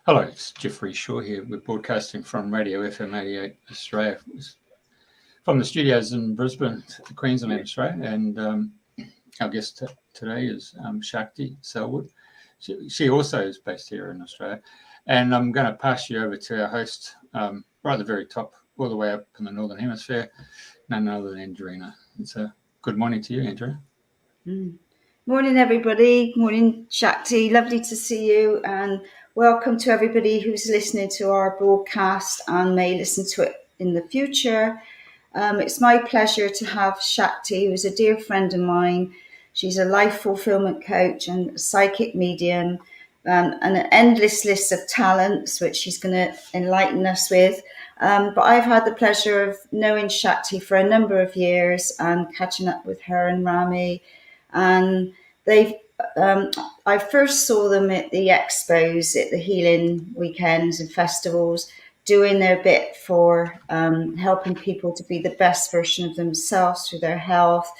Hello, it's Jeffrey Shaw here. We're broadcasting from RadioFM88 Australia, from the studios in Brisbane, Queensland, Australia. And our guest today is Shakti Selwood. She also is based here in Australia. And I'm going to pass you over to our host, right at the very top, all the way up in the Northern Hemisphere, none other than Andrina. It's a good morning to you, Andrina. Morning, everybody. Morning, Shakti. Lovely to see you, and welcome to everybody who's listening to our broadcast and may listen to it in the future. It's my pleasure to have Shakti, who's a dear friend of mine. She's a life fulfillment coach and a psychic medium, and an endless list of talents, which she's going to enlighten us with. But I've had the pleasure of knowing Shakti for a number of years and catching up with her and Rami. And I first saw them at the expos, at the healing weekends and festivals, doing their bit for helping people to be the best version of themselves through their health,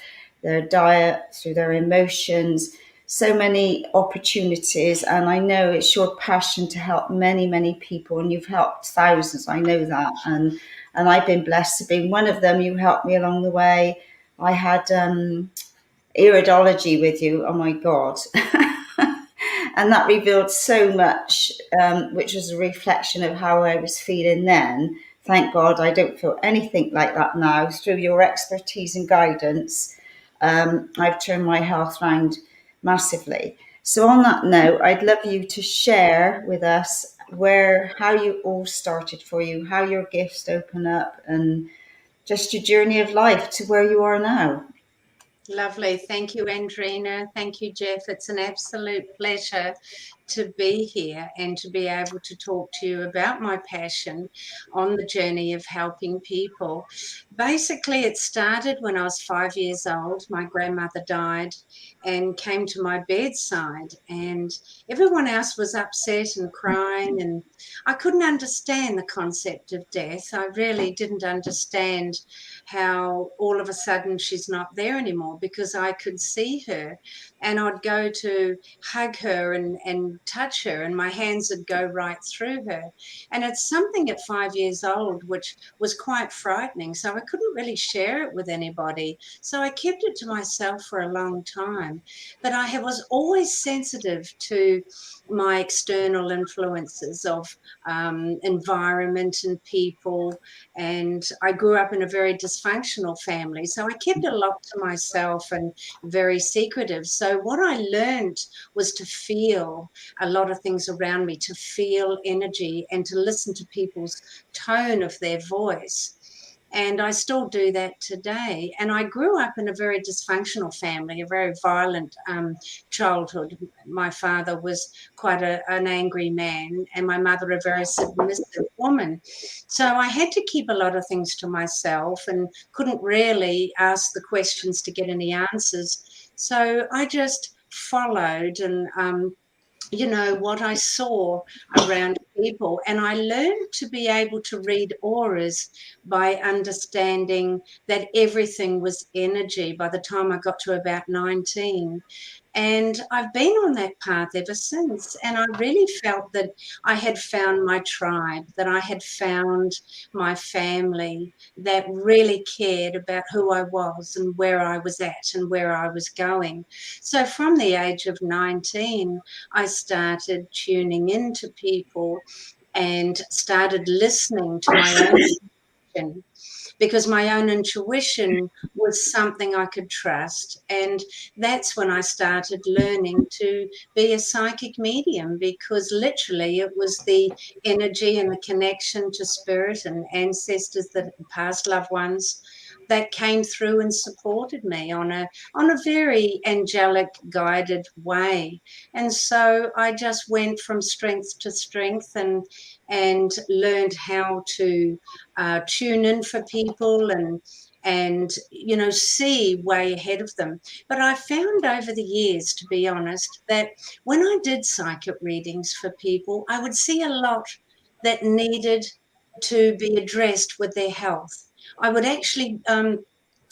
their diet, through their emotions. So many opportunities, and I know it's your passion to help many, many people, and you've helped thousands. I know that, and I've been blessed to be one of them. You helped me along the way. I had iridology with you. Oh my God. And that revealed so much, which was a reflection of how I was feeling then. Thank God I don't feel anything like that now. Through your expertise and guidance, I've turned my health around massively. So on that note, I'd love you to share with us how you all started for you, how your gifts open up, and just your journey of life to where you are now. Lovely. Thank you, Andrina. Thank you, Jeff. It's an absolute pleasure to be here and to be able to talk to you about my passion on the journey of helping people. Basically, it started when I was 5 years old. My grandmother died and came to my bedside, and everyone else was upset and crying, and I couldn't understand the concept of death. I really didn't understand how all of a sudden she's not there anymore, because I could see her and I'd go to hug her and touch her, and my hands would go right through her. And it's something at 5 years old which was quite frightening. So I couldn't really share it with anybody. So I kept it to myself for a long time. But I was always sensitive to my external influences of environment and people. And I grew up in a very dysfunctional family. So I kept a lot to myself and very secretive. So what I learned was to feel a lot of things around me, to feel energy and to listen to people's tone of their voice. And I still do that today. And I grew up in a very dysfunctional family, a very violent childhood. My father was quite an angry man, and my mother a very submissive woman. So I had to keep a lot of things to myself and couldn't really ask the questions to get any answers. So I just followed and what I saw around people. And I learned to be able to read auras by understanding that everything was energy by the time I got to about 19. And I've been on that path ever since. And I really felt that I had found my tribe, that I had found my family that really cared about who I was and where I was at and where I was going. So from the age of 19, I started tuning into people and started listening to my own intuition, because my own intuition was something I could trust. And that's when I started learning to be a psychic medium, because literally it was the energy and the connection to spirit and ancestors, that past loved ones, that came through and supported me on a very angelic guided way. And so I just went from strength to strength and learned how to tune in for people and see way ahead of them. But I found over the years, to be honest, that when I did psychic readings for people, I would see a lot that needed to be addressed with their health. I would actually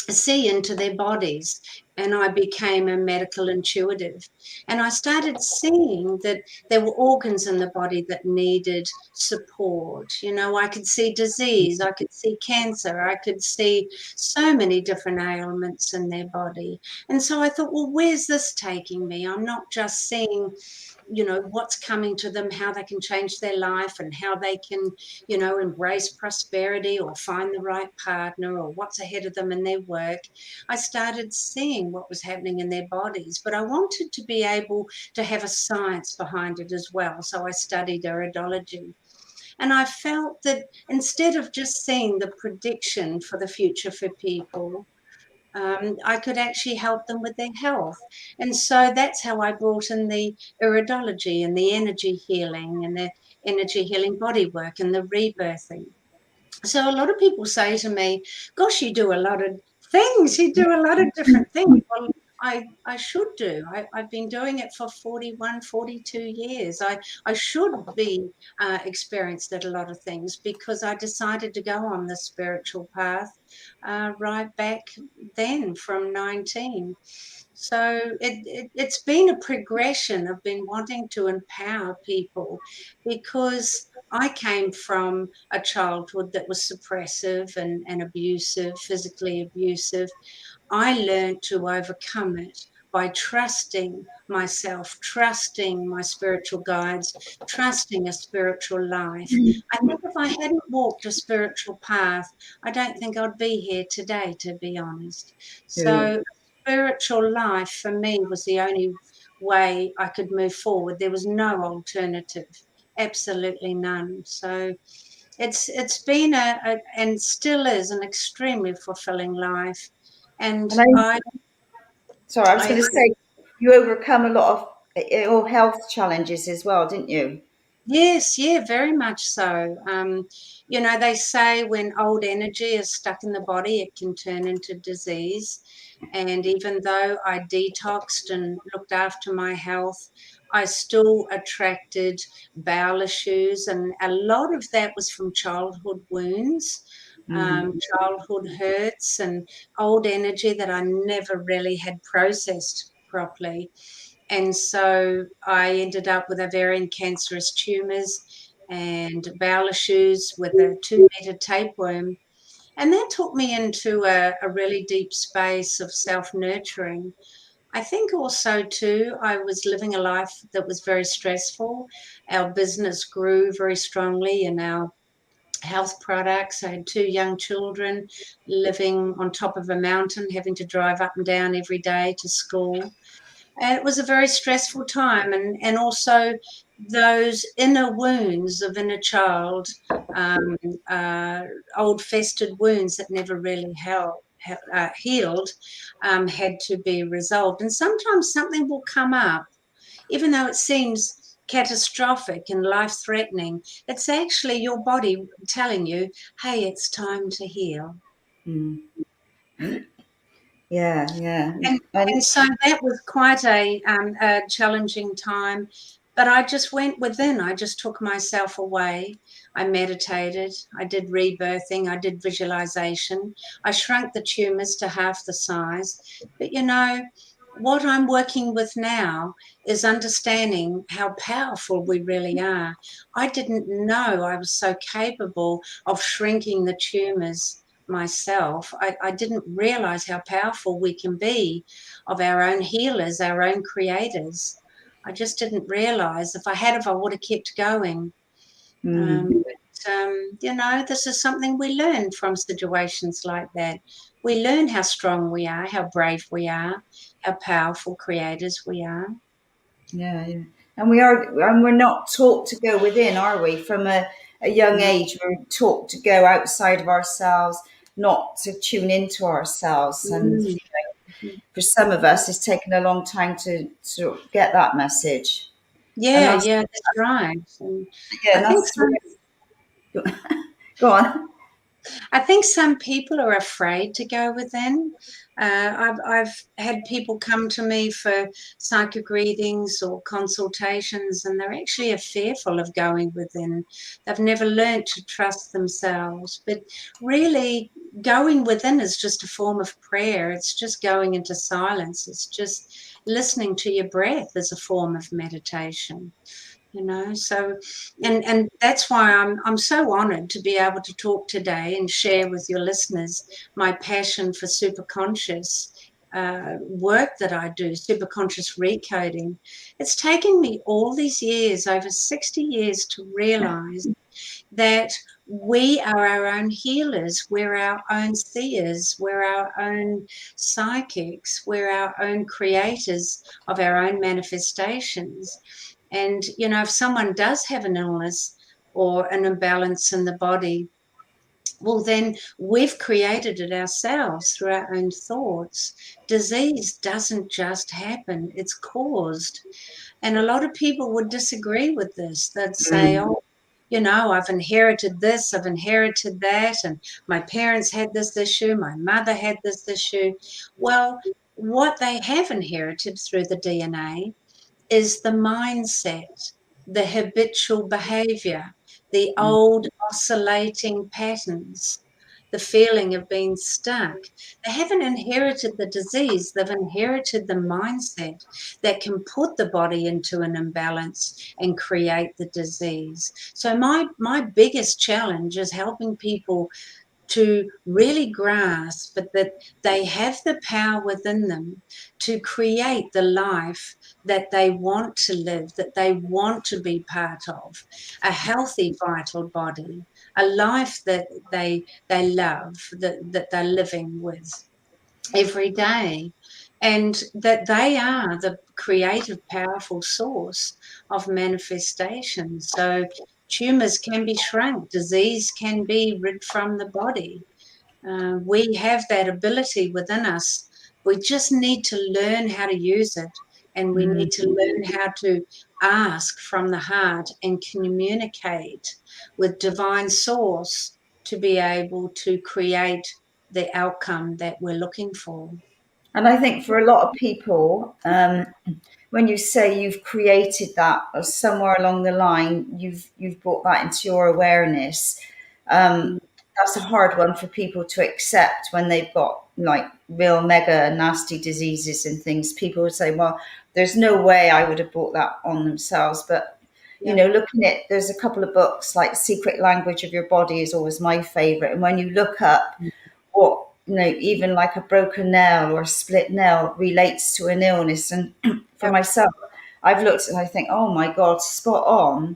see into their bodies and I became a medical intuitive. And I started seeing that there were organs in the body that needed support. You know, I could see disease, I could see cancer, I could see so many different ailments in their body. And so I thought, well, where's this taking me? I'm not just seeing, you know, what's coming to them, how they can change their life and how they can, you know, embrace prosperity or find the right partner or what's ahead of them in their work. I started seeing what was happening in their bodies, but I wanted to be able to have a science behind it as well. So I studied iridology. And I felt that instead of just seeing the prediction for the future for people, I could actually help them with their health. And so that's how I brought in the iridology and the energy healing and the energy healing body work and the rebirthing. So a lot of people say to me, gosh, you do a lot of things. You do a lot of different things. Well, I should do. I've been doing it for 41, 42 years. I should be experienced at a lot of things because I decided to go on the spiritual path right back then from 19. So it's been a progression. I've been wanting to empower people because I came from a childhood that was suppressive and abusive, physically abusive. I learned to overcome it by trusting myself, trusting my spiritual guides, trusting a spiritual life. I think if I hadn't walked a spiritual path, I don't think I'd be here today, to be honest. So, spiritual life for me was the only way I could move forward. There was no alternative, absolutely none. So, it's been and still is an extremely fulfilling life. And And sorry, I was I going to say, you overcome a lot of ill health challenges as well, didn't you? Yes, yeah, very much so. You know, they say when old energy is stuck in the body, it can turn into disease. And even though I detoxed and looked after my health, I still attracted bowel issues. And a lot of that was from childhood wounds, childhood hurts, and old energy that I never really had processed properly. And so I ended up with ovarian cancerous tumors and bowel issues with a 2 meter tapeworm. And that took me into a really deep space of self nurturing. I think also, too, I was living a life that was very stressful. Our business grew very strongly in our health products. I had 2 young children living on top of a mountain, having to drive up and down every day to school. And it was a very stressful time, and also those inner wounds of inner child, um, uh, old festered wounds that never really healed, had to be resolved. And sometimes something will come up, even though it seems catastrophic and life threatening. It's actually your body telling you, hey, it's time to heal. Mm. Yeah, yeah. And so that was quite a challenging time. But I just went within. I just took myself away. I meditated. I did rebirthing. I did visualization. I shrunk the tumors to half the size. But you know, what I'm working with now is understanding how powerful we really are. I didn't know I was so capable of shrinking the tumors myself. I didn't realize how powerful we can be of our own healers, our own creators. I just didn't realize. If I would have kept going. You know, this is something we learn from situations like that. We learn how strong we are, how brave we are, how powerful creators we are. Yeah, yeah. And we're not taught to go within, are we? From a young age, we're taught to go outside of ourselves, not to tune into ourselves. And Mm. for some of us, it's taken a long time to get that message. And Yeah, yeah, that's right. And I think that's go on. I think some people are afraid to go within. I've had people come to me for psychic readings or consultations, and they're actually fearful of going within. They've never learned to trust themselves. But really, going within is just a form of prayer. It's just going into silence. It's just listening to your breath as a form of meditation. So and that's why I'm so honored to be able to talk today and share with your listeners my passion for superconscious work that I do, superconscious recoding. It's taken me all these years, over 60 years, to realize that we are our own healers, we're our own seers, we're our own psychics, we're our own creators of our own manifestations. And, if someone does have an illness or an imbalance in the body, well, then we've created it ourselves through our own thoughts. Disease doesn't just happen, it's caused. And a lot of people would disagree with this. They'd say, oh, I've inherited this, I've inherited that, and my parents had this issue, my mother had this issue. Well, what they have inherited through the DNA is the mindset, the habitual behavior, the old oscillating patterns, the feeling of being stuck. They haven't inherited the disease, they've inherited the mindset that can put the body into an imbalance and create the disease. So my biggest challenge is helping people to really grasp that they have the power within them to create the life that they want to live, that they want to be part of, a healthy, vital body, a life that they love, that they're living with every day, and that they are the creative, powerful source of manifestation. So tumors can be shrunk, disease can be rid from the body. We have that ability within us. We just need to learn how to use it, and we need to learn how to ask from the heart and communicate with divine source to be able to create the outcome that we're looking for. And I think for a lot of people, when you say you've created that, or somewhere along the line, you've brought that into your awareness. That's a hard one for people to accept when they've got like real mega nasty diseases and things. People would say, "Well, there's no way I would have brought that on themselves." But looking at, there's a couple of books like Secret Language of Your Body is always my favorite, and when you look up what even like a broken nail or a split nail relates to an illness. And for myself, I've looked and I think, oh my God, spot on,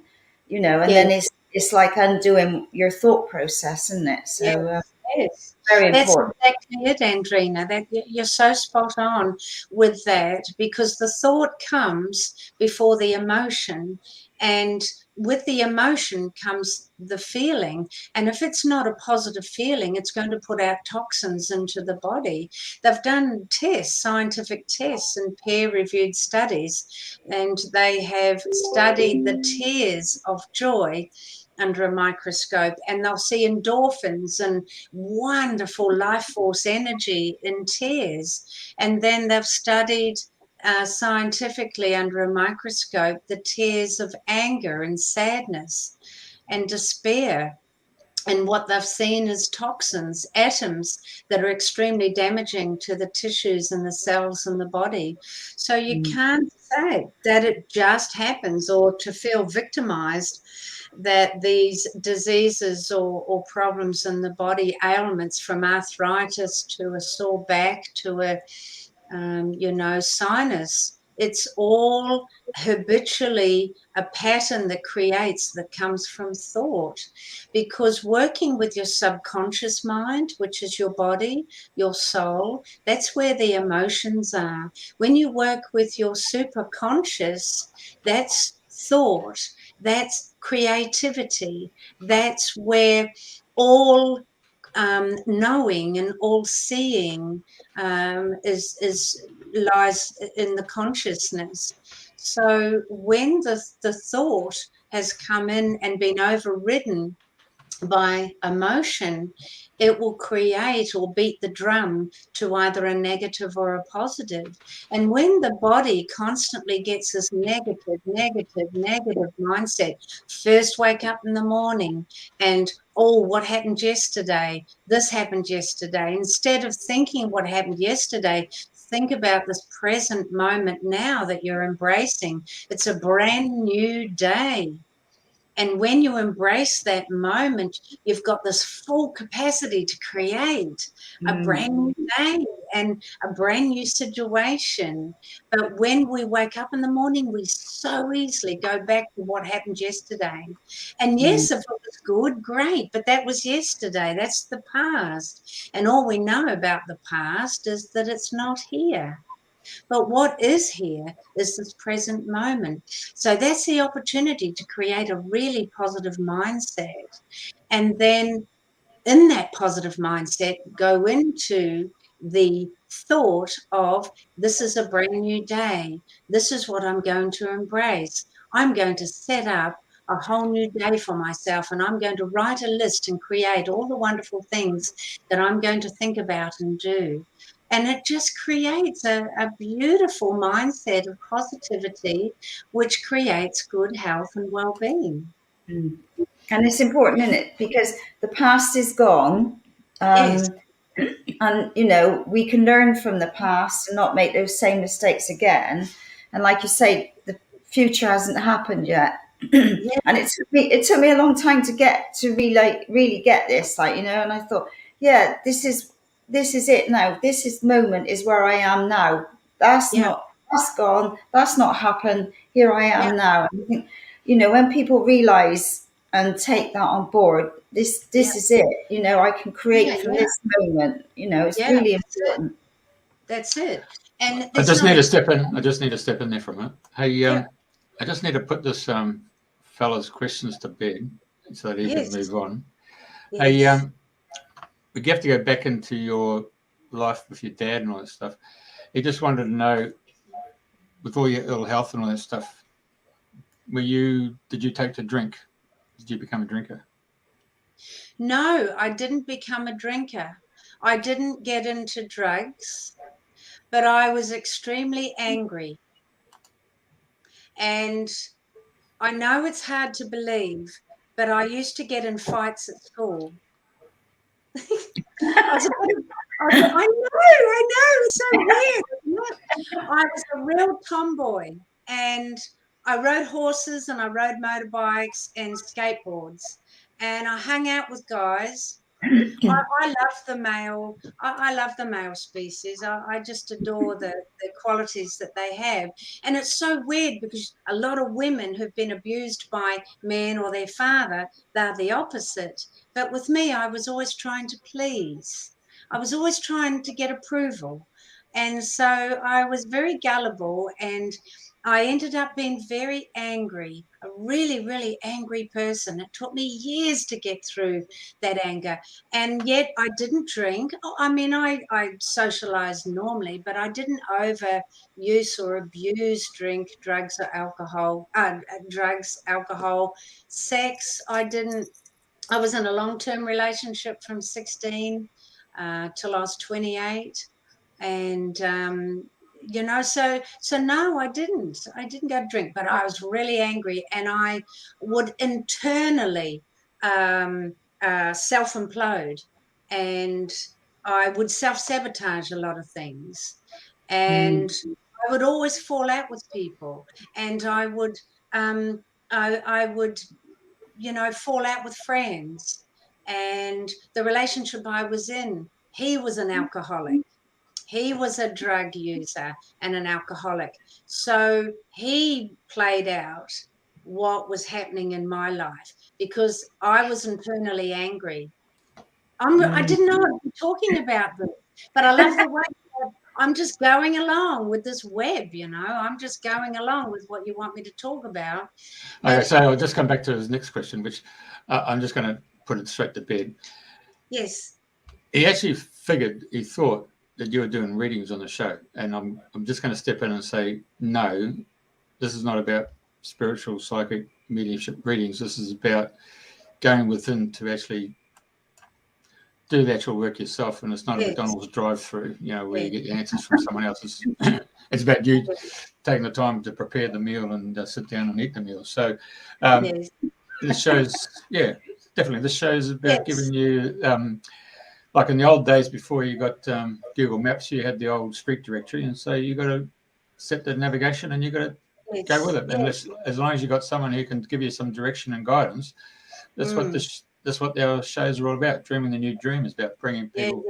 and then it's like undoing your thought process, isn't it? So Yes. very That's important. exactly it, Andrina. That you're so spot on with that, because the thought comes before the emotion, and with the emotion comes the feeling. And if it's not a positive feeling, it's going to put out toxins into the body. They've done tests, scientific tests, and peer-reviewed studies, and they have studied the tears of joy under a microscope, and they'll see endorphins and wonderful life force energy in tears. And then they've studied scientifically under a microscope the tears of anger and sadness and despair. And what they've seen is toxins, atoms that are extremely damaging to the tissues and the cells in the body. So you can't say that it just happens, or to feel victimized that these diseases or problems in the body, ailments from arthritis to a sore back to a sinus. It's all habitually a pattern that comes from thought. Because working with your subconscious mind, which is your body, your soul, that's where the emotions are. When you work with your superconscious, that's thought, that's creativity, that's where all knowing and all seeing is lies in the consciousness. So when the thought has come in and been overridden by emotion, it will create or beat the drum to either a negative or a positive. And when the body constantly gets this negative mindset, first wake up in the morning and, oh, what happened yesterday? This happened yesterday. Instead of thinking what happened yesterday, think about this present moment now that you're embracing. It's a brand new day. And when you embrace that moment, you've got this full capacity to create a brand new day and a brand new situation. But when we wake up in the morning, we so easily go back to what happened yesterday. And yes, if it was good, great, but that was yesterday. That's the past. And all we know about the past is that it's not here. But what is here is this present moment. So that's the opportunity to create a really positive mindset. And then in that positive mindset, go into the thought of this is a brand new day. This is what I'm going to embrace. I'm going to set up a whole new day for myself, and I'm going to write a list and create all the wonderful things that I'm going to think about and do. And it just creates a beautiful mindset of positivity, which creates good health and well-being. And it's important, isn't it? Because the past is gone. Yes. And, we can learn from the past and not make those same mistakes again. And like you say, the future hasn't happened yet. Yeah. And it took me a long time to get to really get this, and I thought, yeah, this is it now. Moment is where I am now. That's gone. That's not happened. Here I am now. And I think, when people realize and take that on board, this is it. I can create from this moment. It's really important. That's it. And I just need to step in. I just need to step in there for a minute. Hey, I just need to put this fella's questions to bed so that he can move on. Yes. Hey, we have to go back into your life with your dad and all that stuff. He just wanted to know, with all your ill health and all that stuff, did you take to drink? Did you become a drinker? No, I didn't become a drinker. I didn't get into drugs, but I was extremely angry. And I know it's hard to believe, but I used to get in fights at school. I know, it's so weird. I was a real tomboy, and I rode horses and I rode motorbikes and skateboards, and I hung out with guys. I love the male. I love the male species. I just adore the qualities that they have. And it's so weird because a lot of women who've been abused by men or their father, they're the opposite. But with me, I was always trying to please. I was always trying to get approval. And so I was very gullible, and I ended up being very angry, a really, really angry person. It took me years to get through that anger. And yet I didn't drink. I mean, I socialized normally, but I didn't overuse or abuse drugs, alcohol, sex. I was in a long-term relationship from 16 till I was 28. And, so no, I didn't go drink, but I was really angry, and I would internally self-implode, and I would self-sabotage a lot of things, and I would always fall out with people, and I would fall out with friends. And the relationship I was in, he was an alcoholic. He was a drug user and an alcoholic. So he played out what was happening in my life because I was internally angry. I didn't know I'd be talking about this, but I love the way I'm just going along with this web, I'm just going along with what you want me to talk about. Okay, so I'll just come back to his next question, which I'm just going to put it straight to bed. Yes. He actually he thought that you were doing readings on the show, and I'm just going to step in and say, no, this is not about spiritual psychic mediumship readings. This is about going within to actually do the actual work yourself, and it's not a Yes. McDonald's drive-through, where Yes. you get your answers from someone else. It's about you taking the time to prepare the meal and sit down and eat the meal. So Yes. this shows, definitely, this shows about Yes. giving you, like in the old days before you got Google Maps, you had the old street directory, and so you got to set the navigation and you got to Yes. go with it. Yes. And as long as you got someone who can give you some direction and guidance, that's what our shows are all about. Dreaming the New Dream is about bringing people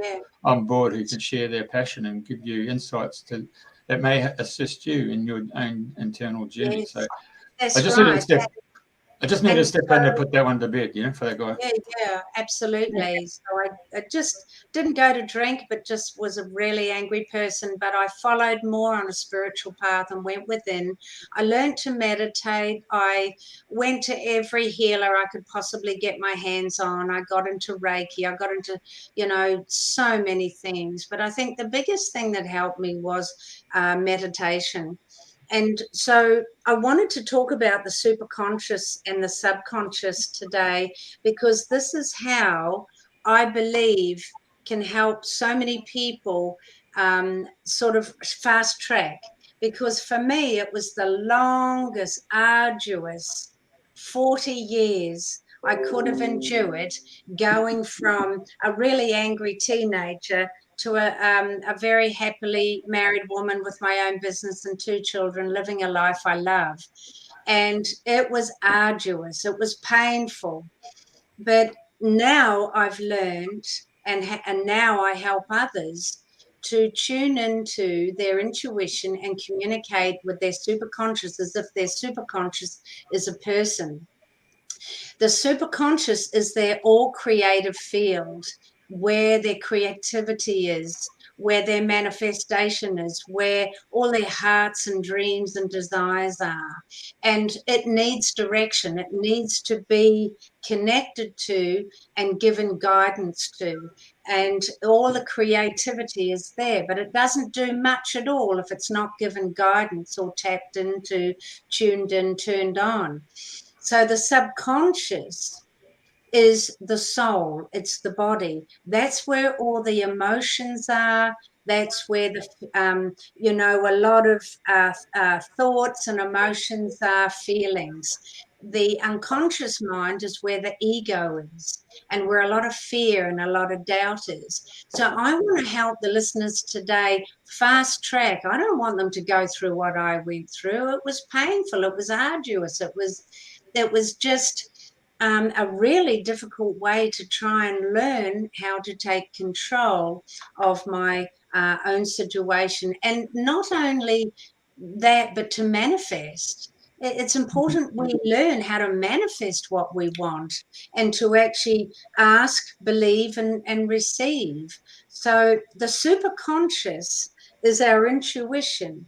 on board who can share their passion and give you insights that may assist you in your own internal journey. Yes. So That's I just right. needed to step in and put that one to bed, for that guy. Yeah, absolutely. So I just didn't go to drink, but just was a really angry person. But I followed more on a spiritual path and went within. I learned to meditate. I went to every healer I could possibly get my hands on. I got into Reiki. I got into, so many things. But I think the biggest thing that helped me was meditation. And so I wanted to talk about the superconscious and the subconscious today, because this is how I believe can help so many people sort of fast track. Because for me, it was the longest, arduous 40 years I could have endured, going from a really angry teenager to a very happily married woman with my own business and 2 children, living a life I love. And it was arduous. It was painful. But now I've learned, and now I help others to tune into their intuition and communicate with their superconscious as if their superconscious is a person. The superconscious is their all creative field, where their creativity is, where their manifestation is, where all their hearts and dreams and desires are. And it needs direction. It needs to be connected to and given guidance to. And all the creativity is there, but it doesn't do much at all if it's not given guidance or tapped into, tuned in, turned on. So the subconscious is the soul, it's the body. That's where all the emotions are. That's where a lot of thoughts and emotions are, feelings. The unconscious mind is where the ego is, and where a lot of fear and a lot of doubt is. So I want to help the listeners today fast track. I don't want them to go through what I went through. It was painful. It was arduous. It was just a really difficult way to try and learn how to take control of my own situation. And not only that, but to manifest. It's important we learn how to manifest what we want, and to actually ask, believe, and receive. So the superconscious is our intuition.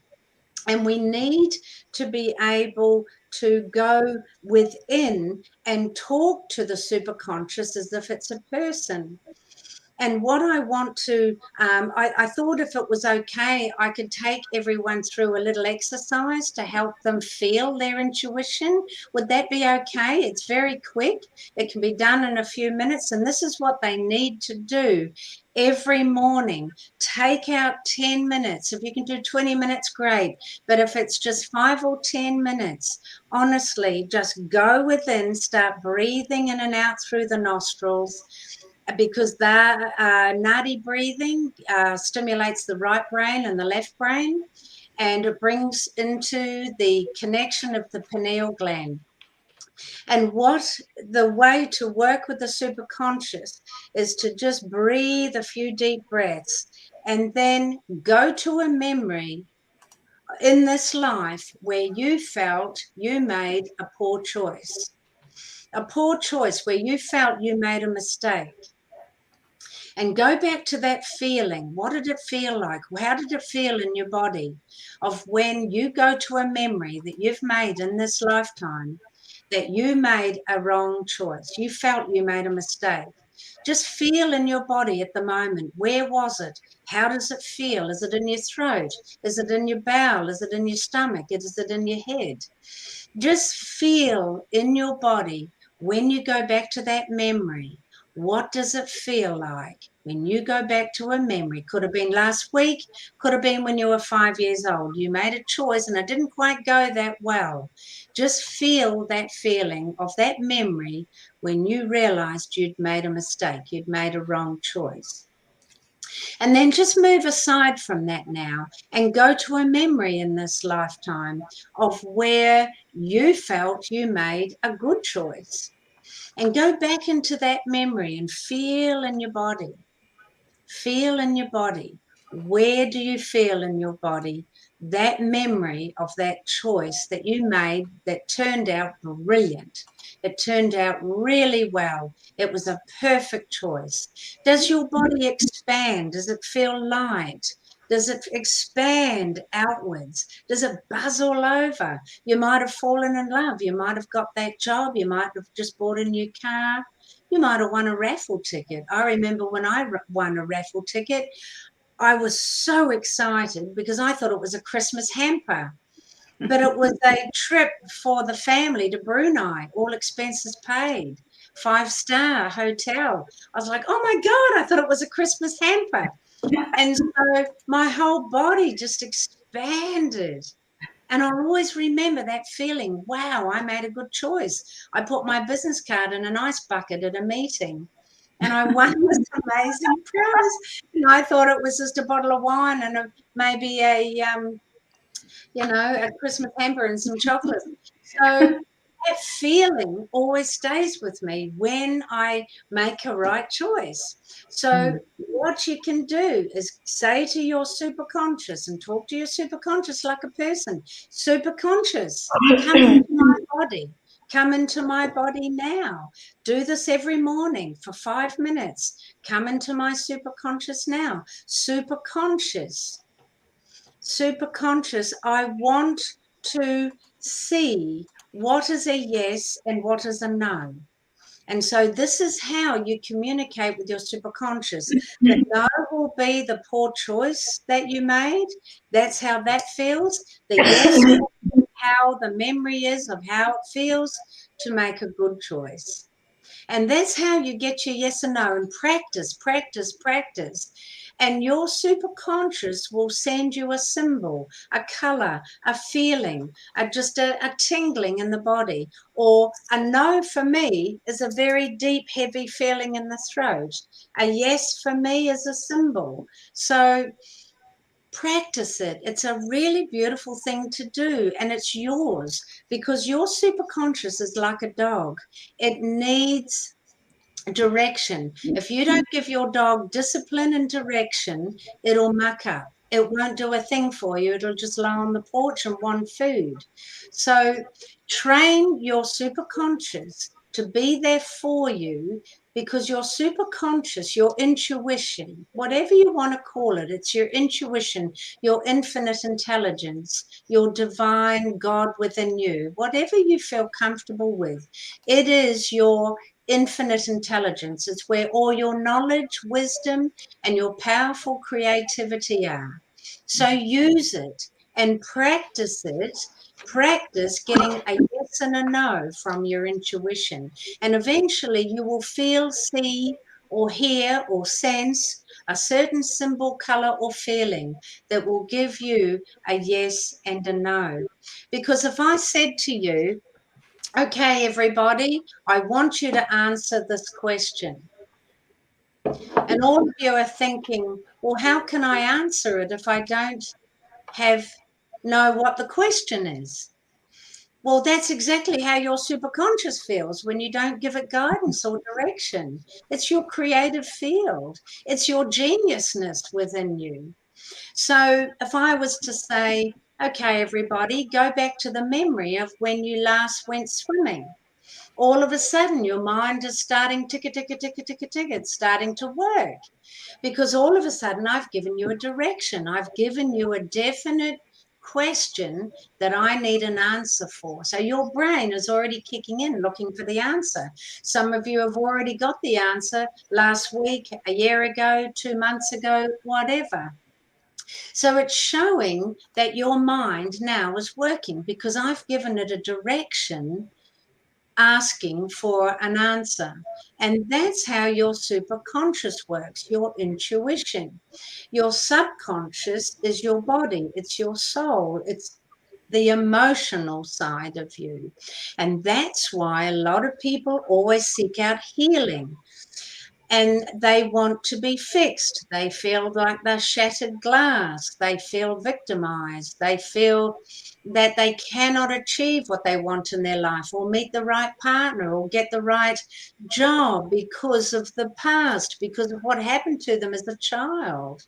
And we need to be able to go within and talk to the superconscious as if it's a person. And what I want to, I thought if it was okay, I could take everyone through a little exercise to help them feel their intuition. Would that be okay? It's very quick. It can be done in a few minutes. And this is what they need to do every morning. Take out 10 minutes. If you can do 20 minutes, great. But if it's just 5 or 10 minutes, honestly, just go within, start breathing in and out through the nostrils, because that nadi breathing stimulates the right brain and the left brain, and it brings into the connection of the pineal gland. And the way to work with the superconscious is to just breathe a few deep breaths, and then go to a memory in this life where you felt you made a poor choice where you felt you made a mistake. And go back to that feeling. What did it feel like? How did it feel in your body of when you go to a memory that you've made in this lifetime, that you made a wrong choice? You felt you made a mistake. Just feel in your body at the moment. Where was it? How does it feel? Is it in your throat? Is it in your bowel? Is it in your stomach? Is it in your head? Just feel in your body when you go back to that memory, what does it feel like when you go back to a memory? Could have been last week, could have been when you were 5 years old. You made a choice and it didn't quite go that well. Just feel that feeling of that memory when you realized you'd made a mistake, you'd made a wrong choice. And then just move aside from that now and go to a memory in this lifetime of where you felt you made a good choice. And go back into that memory and feel in your body. Feel in your body. Where do you feel in your body that memory of that choice that you made that turned out brilliant? It turned out really well. It was a perfect choice. Does your body expand? Does it feel light? Does it expand outwards? Does it buzz all over? You might have fallen in love. You might have got that job. You might have just bought a new car. You might have won a raffle ticket. I remember when I won a raffle ticket, I was so excited because I thought it was a Christmas hamper. But it was a trip for the family to Brunei, all expenses paid, 5-star hotel. I was like, oh my God, I thought it was a Christmas hamper. And so my whole body just expanded. And I'll always remember that feeling, wow, I made a good choice. I put my business card in an ice bucket at a meeting and I won this amazing prize. And I thought it was just a bottle of wine and maybe a Christmas hamper and some chocolate. So that feeling always stays with me when I make a right choice. So what you can do is say to your superconscious and talk to your superconscious like a person. Superconscious, come into my body. Come into my body now. Do this every morning for 5 minutes. Come into my superconscious now. Superconscious, I want to see what is a yes and what is a no. And so this is how you communicate with your superconscious. The no will be the poor choice that you made. That's how that feels. The yes, how the memory is of how it feels to make a good choice. And that's how you get your yes and no, and practice, practice, practice. And your superconscious will send you a symbol, a color, a feeling, just a tingling in the body. Or a no for me is a very deep, heavy feeling in the throat. A yes for me is a symbol. So practice it. It's a really beautiful thing to do, and it's yours because your superconscious is like a dog. It needs direction. If you don't give your dog discipline and direction, it'll muck up. It won't do a thing for you. It'll just lie on the porch and want food. So train your superconscious to be there for you, because your superconscious, your intuition, whatever you want to call it, it's your intuition, your infinite intelligence, your divine God within you, whatever you feel comfortable with. It is your infinite intelligence. It's where all your knowledge, wisdom, and your powerful creativity are. So use it and practice it. Practice getting a yes and a no from your intuition. And eventually you will feel, see, or hear, or sense a certain symbol, color, or feeling that will give you a yes and a no. Because if I said to you, okay, everybody, I want you to answer this question. And all of you are thinking, well, how can I answer it if I don't know what the question is? Well, that's exactly how your superconscious feels when you don't give it guidance or direction. It's your creative field. It's your geniusness within you. So if I was to say, okay, everybody, go back to the memory of when you last went swimming. All of a sudden, your mind is starting tick, it's starting to work, because all of a sudden I've given you a direction. I've given you a definite question that I need an answer for. So your brain is already kicking in, looking for the answer. Some of you have already got the answer last week, a year ago, 2 months ago, whatever. So it's showing that your mind now is working because I've given it a direction asking for an answer. And that's how your superconscious works, your intuition. Your subconscious is your body, it's your soul, it's the emotional side of you. And that's why a lot of people always seek out healing, and they want to be fixed. They feel like they're shattered glass. They feel victimized. They feel that they cannot achieve what they want in their life, or meet the right partner, or get the right job because of the past, because of what happened to them as a child.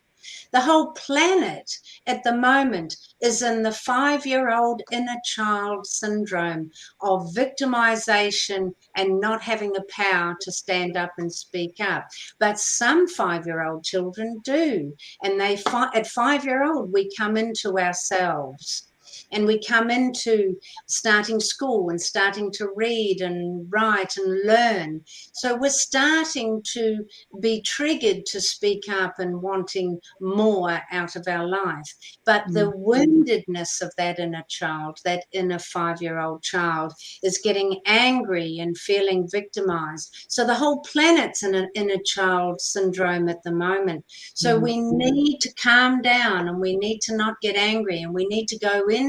The whole planet at the moment is in the 5-year-old inner child syndrome of victimization and not having the power to stand up and speak up. But some 5-year-old children do. And at 5-year-old, we come into ourselves. And we come into starting school and starting to read and write and learn. So we're starting to be triggered to speak up and wanting more out of our life. But the woundedness of that inner child, that inner 5-year-old child, is getting angry and feeling victimized. So the whole planet's in an inner child syndrome at the moment. So we need to calm down, and we need to not get angry, and we need to go into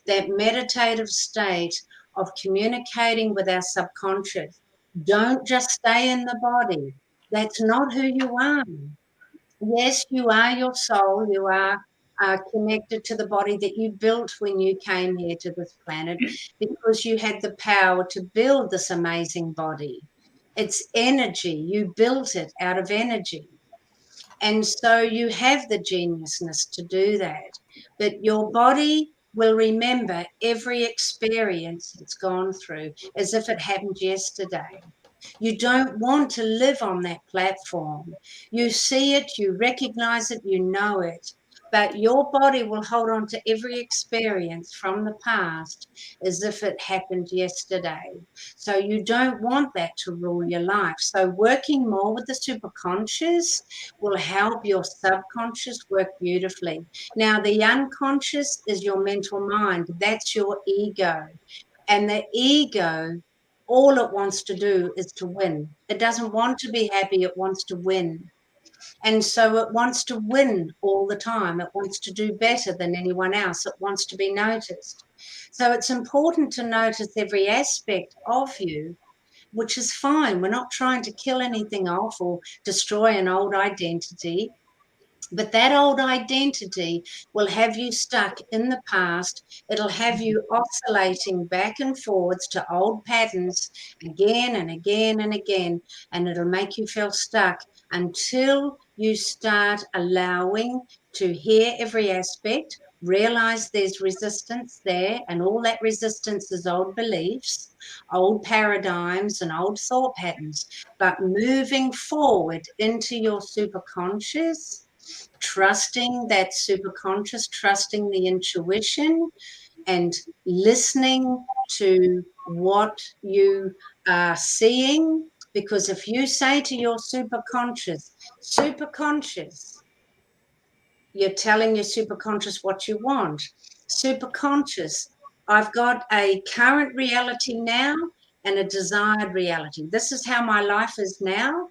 that meditative state of communicating with our subconscious. Don't just stay in the body. That's not who you are. Yes, you are your soul. You are connected to the body that you built when you came here to this planet, because you had the power to build this amazing body. It's energy. You built it out of energy. And so you have the geniusness to do that. But your body will remember every experience it's gone through as if it happened yesterday. You don't want to live on that platform. You see it, you recognize it, you know it. But your body will hold on to every experience from the past as if it happened yesterday. So you don't want that to rule your life. So working more with the superconscious will help your subconscious work beautifully. Now, the unconscious is your mental mind. That's your ego. And the ego, all it wants to do is to win. It doesn't want to be happy. It wants to win. And so it wants to win all the time. It wants to do better than anyone else. It wants to be noticed. So it's important to notice every aspect of you, which is fine. We're not trying to kill anything off or destroy an old identity. But that old identity will have you stuck in the past. It'll have you oscillating back and forwards to old patterns again and again and again. And it'll make you feel stuck until you start allowing to hear every aspect, realize there's resistance there, and all that resistance is old beliefs, old paradigms, and old thought patterns. But moving forward into your superconscious, trusting that superconscious, trusting the intuition, and listening to what you are seeing. Because if you say to your superconscious, you're telling your superconscious what you want. Superconscious, I've got a current reality now and a desired reality. This is how my life is now,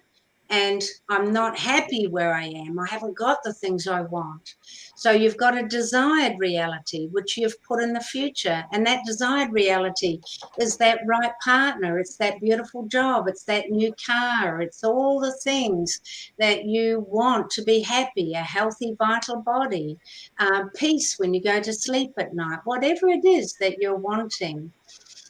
and I'm not happy where I am. I haven't got the things I want. So you've got a desired reality, which you've put in the future. And that desired reality is that right partner. It's that beautiful job. It's that new car. It's all the things that you want to be happy, a healthy, vital body, peace when you go to sleep at night, whatever it is that you're wanting.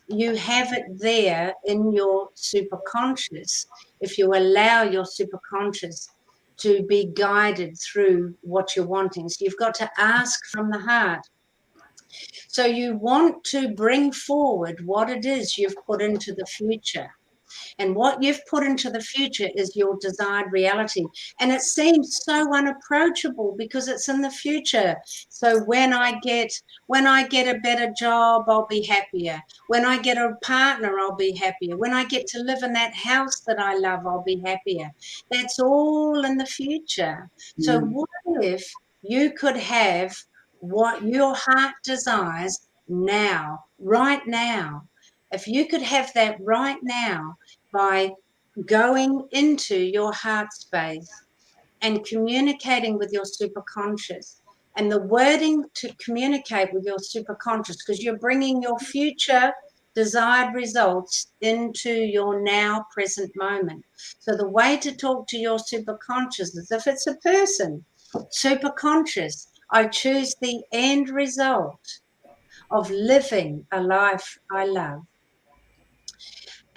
You have it there in your superconscious if you allow your superconscious to be guided through what you're wanting. So you've got to ask from the heart. So you want to bring forward what it is you've put into the future. And what you've put into the future is your desired reality. And it seems so unapproachable because it's in the future. So when I get a better job, I'll be happier. When I get a partner, I'll be happier. When I get to live in that house that I love, I'll be happier. That's all in the future. So what if you could have what your heart desires now, right now? if you could have that right now by going into your heart space and communicating with your superconscious, and the wording to communicate with your superconscious, because you're bringing your future desired results into your now present moment. So the way to talk to your superconscious is, if it's a person, superconscious, I choose the end result of living a life I love.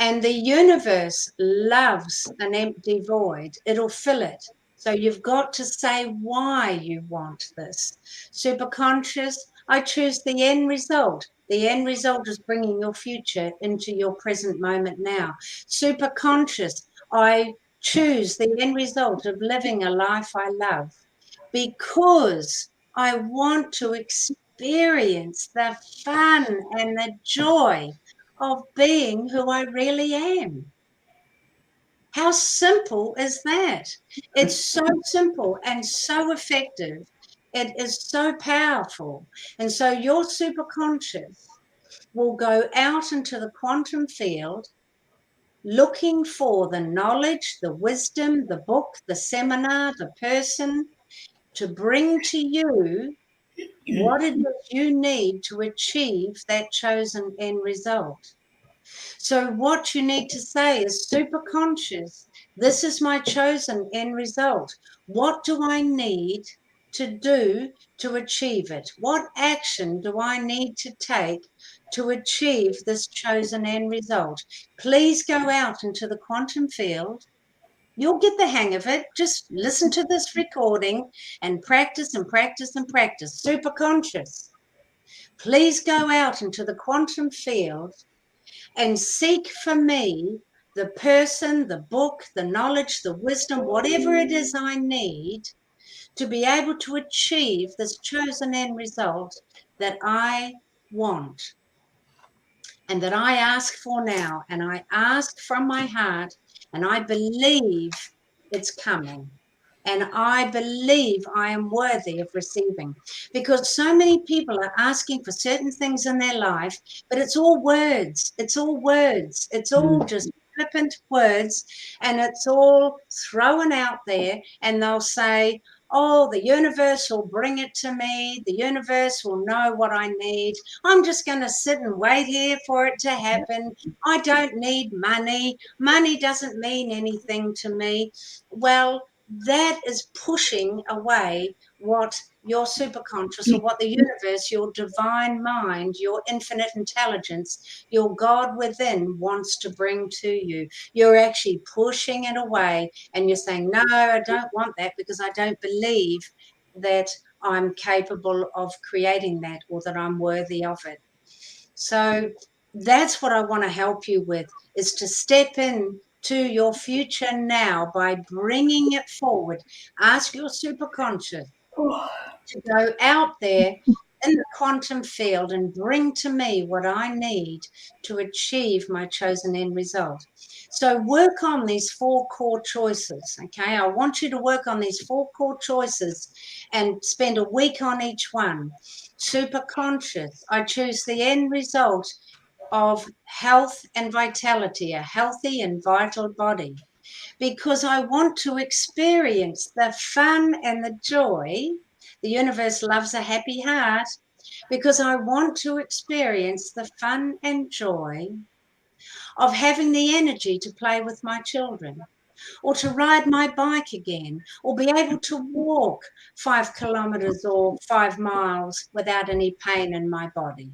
And the universe loves an empty void. It'll fill it. So you've got to say why you want this. Superconscious, I choose the end result. The end result is bringing your future into your present moment now. Superconscious, I choose the end result of living a life I love, because I want to experience the fun and the joy of being who I really am. How simple is that? It's so simple and so effective. It is so powerful. And so your superconscious will go out into the quantum field looking for the knowledge, the wisdom, the book, the seminar, the person, to bring to you what it is you need to achieve that chosen end result. So what you need to say is, superconscious, this is my chosen end result. What do I need to do to achieve it? What action do I need to take to achieve this chosen end result? Please go out into the quantum field. You'll get the hang of it. Just listen to this recording and practice and practice and practice. Superconscious, please go out into the quantum field and seek for me the person, the book, the knowledge, the wisdom, whatever it is I need to be able to achieve this chosen end result that I want and that I ask for now. And I ask from my heart, and I believe it's coming. And I believe I am worthy of receiving, because so many people are asking for certain things in their life, but it's all words. It's all words. It's all just flippant words, and it's all thrown out there, and they'll say, oh, the universe will bring it to me. The universe will know what I need. I'm just going to sit and wait here for it to happen. I don't need money. Money doesn't mean anything to me. Well, that is pushing away what your superconscious, or what the universe, your divine mind, your infinite intelligence, your God within wants to bring to you. You're actually pushing it away, and you're saying, no, I don't want that, because I don't believe that I'm capable of creating that, or that I'm worthy of it. So that's what I want to help you with, is to step in to your future now by bringing it forward. Ask your superconscious to go out there in the quantum field and bring to me what I need to achieve my chosen end result. So work on these 4 core choices, okay? I want you to work on these 4 core choices and spend a week on each one. Superconscious, I choose the end result of health and vitality, a healthy and vital body, because I want to experience the fun and the joy. The universe loves a happy heart, because I want to experience the fun and joy of having the energy to play with my children, or to ride my bike again, or be able to walk 5 kilometers or 5 miles without any pain in my body.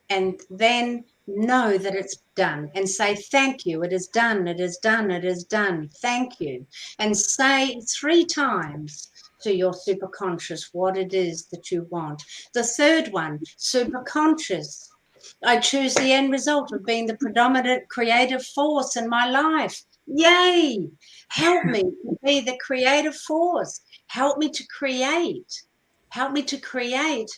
And then know that it's done, and say, thank you, it is done, it is done, it is done, thank you. And say 3 times to your superconscious what it is that you want. The third one, superconscious, I choose the end result of being the predominant creative force in my life. Yay! Help me to be the creative force. Help me to create. Help me to create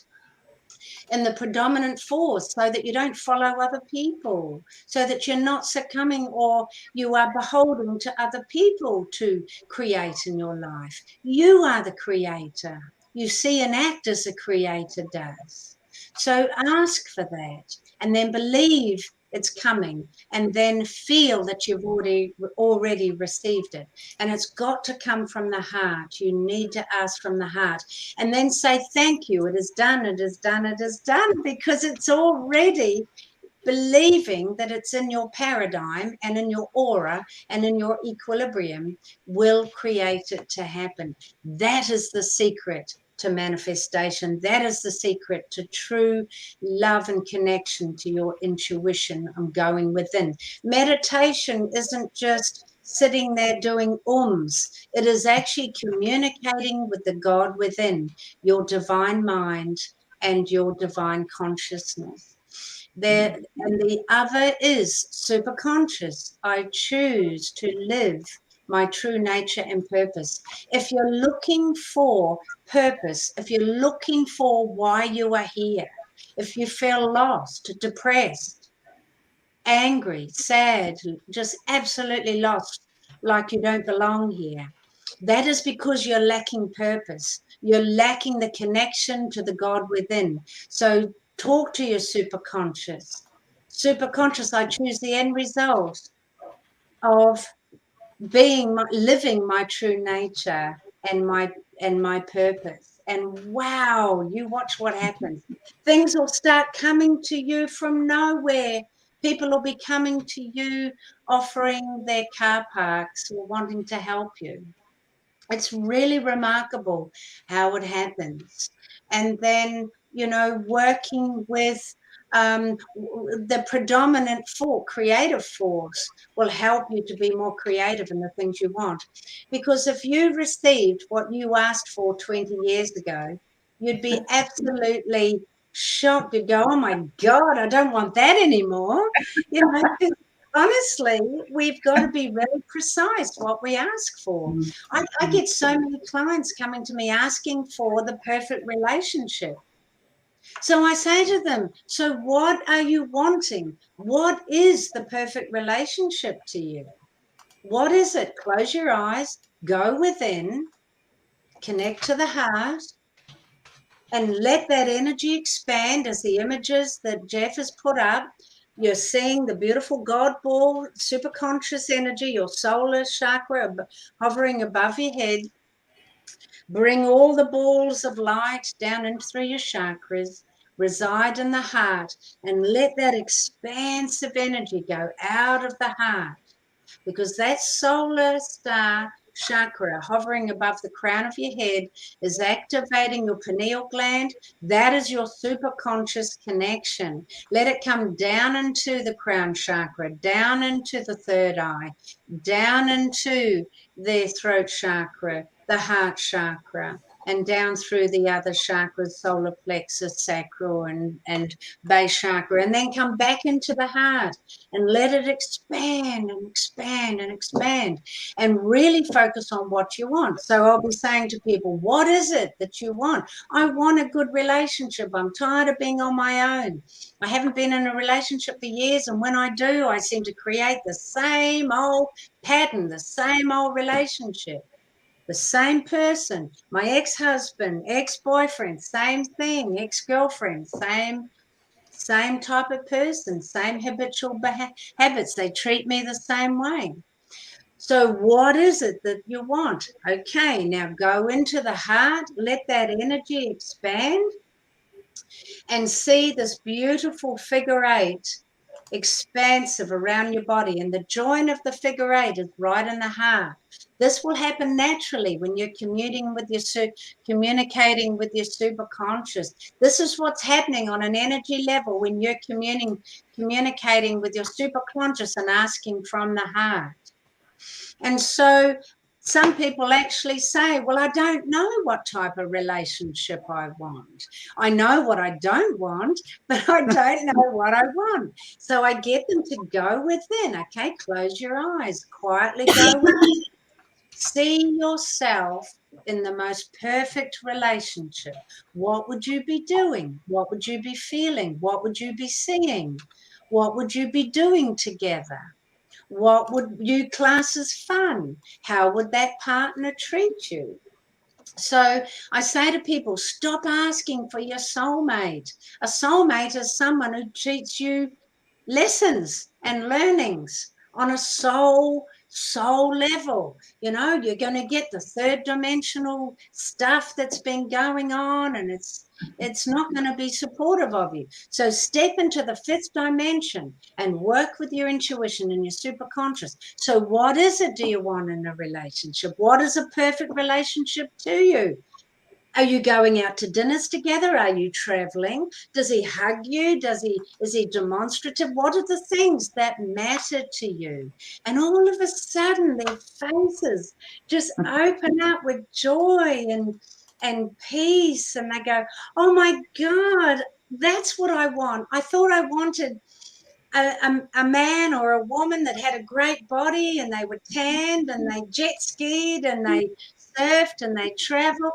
in the predominant force, so that you don't follow other people, so that you're not succumbing or you are beholden to other people to create in your life. You are the creator. You see and act as the creator does. So ask for that and then believe it's coming, and then feel that you've already received it. And it's got to come from the heart. You need to ask from the heart, and then say, thank you, it is done, it is done, it is done, because it's already believing that it's in your paradigm and in your aura and in your equilibrium will create it to happen. That is the secret to manifestation. That is the secret to true love and connection to your intuition and going within. Meditation isn't just sitting there doing ums. It is actually communicating with the God within, your divine mind and your divine consciousness. There, and the other is superconscious. I choose to live my true nature and purpose. If you're looking for purpose, if you're looking for why you are here, if you feel lost, depressed, angry, sad, just absolutely lost, like you don't belong here, that is because you're lacking purpose. You're lacking the connection to the God within. So talk to your superconscious. Superconscious, I choose the end result of living my true nature and my purpose. And wow, you watch what happens. Things will start coming to you from nowhere. People will be coming to you offering their car parks or wanting to help you. It's really remarkable how it happens. And then, working with the predominant creative force will help you to be more creative in the things you want. Because if you received what you asked for 20 years ago, you'd be absolutely shocked. You'd go, oh my God, I don't want that anymore. Honestly, we've got to be really precise what we ask for. I get so many clients coming to me asking for the perfect relationship. So I say to them, so what are you wanting? What is the perfect relationship to you? What is it? Close your eyes, go within, connect to the heart, and let that energy expand as the images that Jeff has put up. You're seeing the beautiful God ball, superconscious energy, your solar chakra hovering above your head. Bring all the balls of light down in through your chakras, reside in the heart, and let that expansive energy go out of the heart, because that solar star chakra hovering above the crown of your head is activating your pineal gland. That is your superconscious connection. Let it come down into the crown chakra, down into the third eye, down into the throat chakra, the heart chakra, and down through the other chakras, solar plexus, sacral, and base chakra, and then come back into the heart and let it expand and expand and expand, and really focus on what you want. So I'll be saying to people, what is it that you want? I want a good relationship. I'm tired of being on my own. I haven't been in a relationship for years, and when I do, I seem to create the same old pattern, the same old relationship. The same person, my ex-husband, ex-boyfriend, same thing, ex-girlfriend, same type of person, same habitual habits. They treat me the same way. So what is it that you want? Okay, now go into the heart, let that energy expand, and see this beautiful figure eight expansive around your body, and the joint of the figure eight is right in the heart. This will happen naturally when you're communicating with your superconscious. This is what's happening on an energy level when you're communicating with your superconscious and asking from the heart. And so some people actually say, well, I don't know what type of relationship I want. I know what I don't want, but I don't know what I want. So I get them to go within. Okay, close your eyes, quietly go within. See yourself in the most perfect relationship. What would you be doing? What would you be feeling? What would you be seeing? What would you be doing together? What would you class as fun? How would that partner treat you? So I say to people, stop asking for your soulmate. A soulmate is someone who teaches you lessons and learnings on a soul level. You know, you're going to get the third dimensional stuff that's been going on, and it's not going to be supportive of you. So step into the fifth dimension and work with your intuition and your superconscious. So what is it do you want in a relationship? What is a perfect relationship to you? Are you going out to dinners together? Are you traveling? Does he hug you? Is he demonstrative? What are the things that matter to you? And all of a sudden their faces just open up with joy and peace. And they go, oh my God, that's what I want. I thought I wanted a man or a woman that had a great body, and they were tanned and they jet skied and they surfed and they traveled.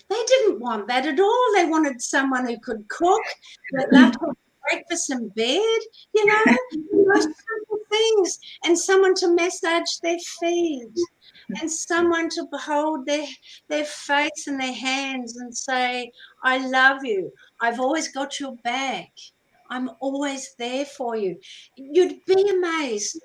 They didn't want that at all. They wanted someone who could cook, that loved to have breakfast in bed, you know, the most simple things, and someone to massage their feet, and someone to behold their face and their hands and say, I love you. I've always got your back. I'm always there for you. You'd be amazed.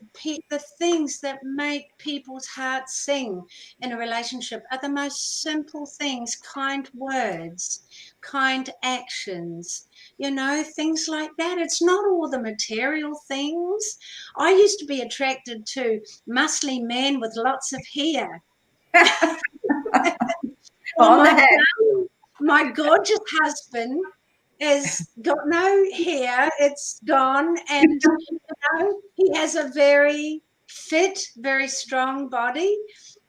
The things that make people's hearts sing in a relationship are the most simple things, kind words, kind actions, you know, things like that. It's not all the material things. I used to be attracted to muscly men with lots of hair. Or my gorgeous husband has got no hair, it's gone, and he has a very fit, very strong body.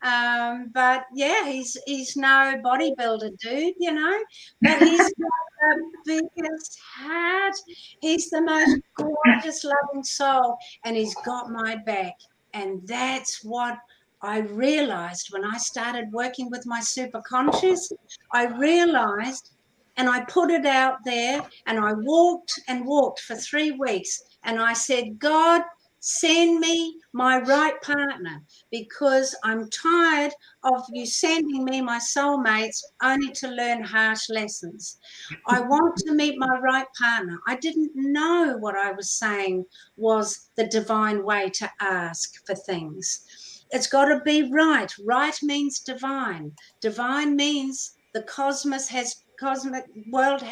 But yeah, he's no bodybuilder dude, you know, but he's got the biggest heart. He's the most gorgeous, loving soul, and he's got my back. And that's what I realized when I started working with my superconscious. I realized, and I put it out there, and I walked and walked for 3 weeks, and I said, God, send me my right partner, because I'm tired of you sending me my soulmates only to learn harsh lessons. I want to meet my right partner. I didn't know what I was saying was the divine way to ask for things. It's got to be right. Right means divine. Divine means the cosmic world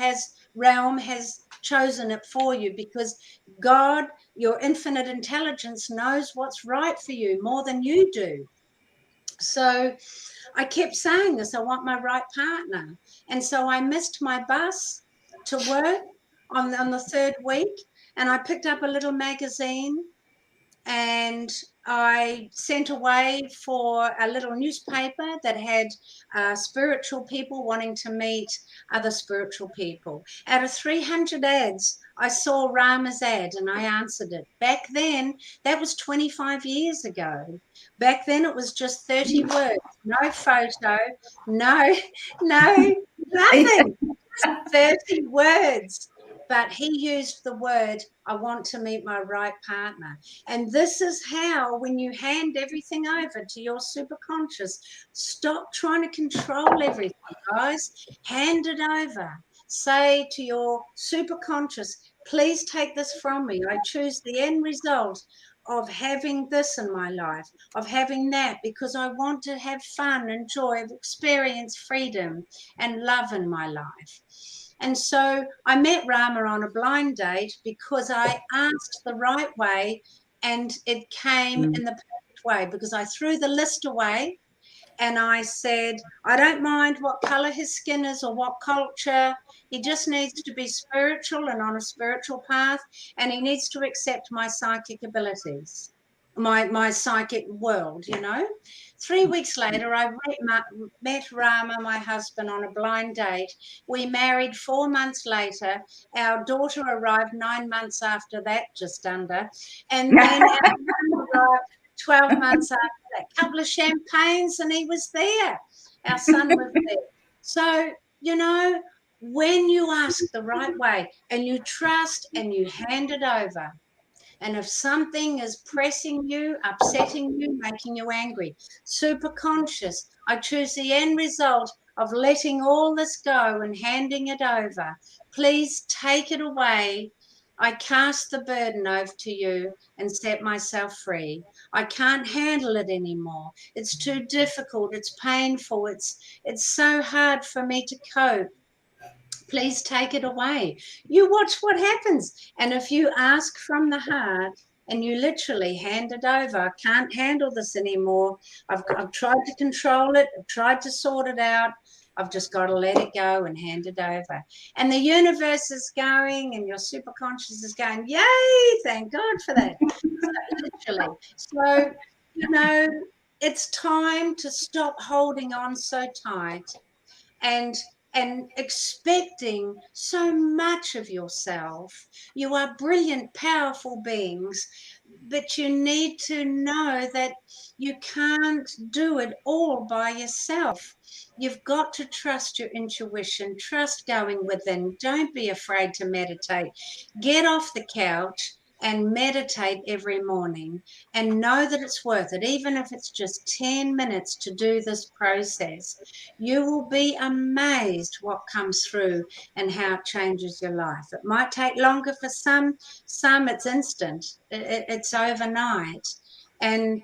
realm has chosen it for you, because God, your infinite intelligence, knows what's right for you more than you do. So I kept saying this, I want my right partner. And so I missed my bus to work on the third week, and I picked up a little magazine, and I sent away for a little newspaper that had spiritual people wanting to meet other spiritual people. Out of 300 ads, I saw Rama's ad and I answered it. Back then, that was 25 years ago. Back then, it was just 30 words, no photo, no, nothing, just 30 words. But he used the word, I want to meet my right partner. And this is how, when you hand everything over to your superconscious, stop trying to control everything, guys. Hand it over. Say to your superconscious, please take this from me. I choose the end result of having this in my life, of having that, because I want to have fun and joy, of experience, freedom, and love in my life. And so I met Rama on a blind date because I asked the right way, and it came in the perfect way, because I threw the list away and I said, I don't mind what color his skin is or what culture. He just needs to be spiritual and on a spiritual path, and he needs to accept my psychic abilities, my psychic world, you know. 3 weeks later, I met Rama, my husband, on a blind date. We married 4 months later. Our daughter arrived 9 months after that, just under. And then our son arrived 12 months after that. Couple of champagnes, and he was there. Our son was there. So, you know, when you ask the right way and you trust and you hand it over, And if something is pressing you, upsetting you, making you angry, super conscious, I choose the end result of letting all this go and handing it over. Please take it away. I cast the burden over to you and set myself free. I can't handle it anymore. It's too difficult. It's painful. It's so hard for me to cope. Please take it away. You watch what happens. And if you ask from the heart and you literally hand it over, I can't handle this anymore. I've tried to control it. I've tried to sort it out. I've just got to let it go and hand it over. And the universe is going and your superconscious is going, yay, thank God for that. So, literally. So, you know, it's time to stop holding on so tight and expecting so much of yourself. You are brilliant, powerful beings, but you need to know that you can't do it all by yourself. You've got to trust your intuition, trust going within. Don't be afraid to meditate. Get off the couch and meditate every morning and know that it's worth it, even if it's just 10 minutes to do this process. You will be amazed what comes through and how it changes your life. It might take longer for some it's instant, it's overnight. And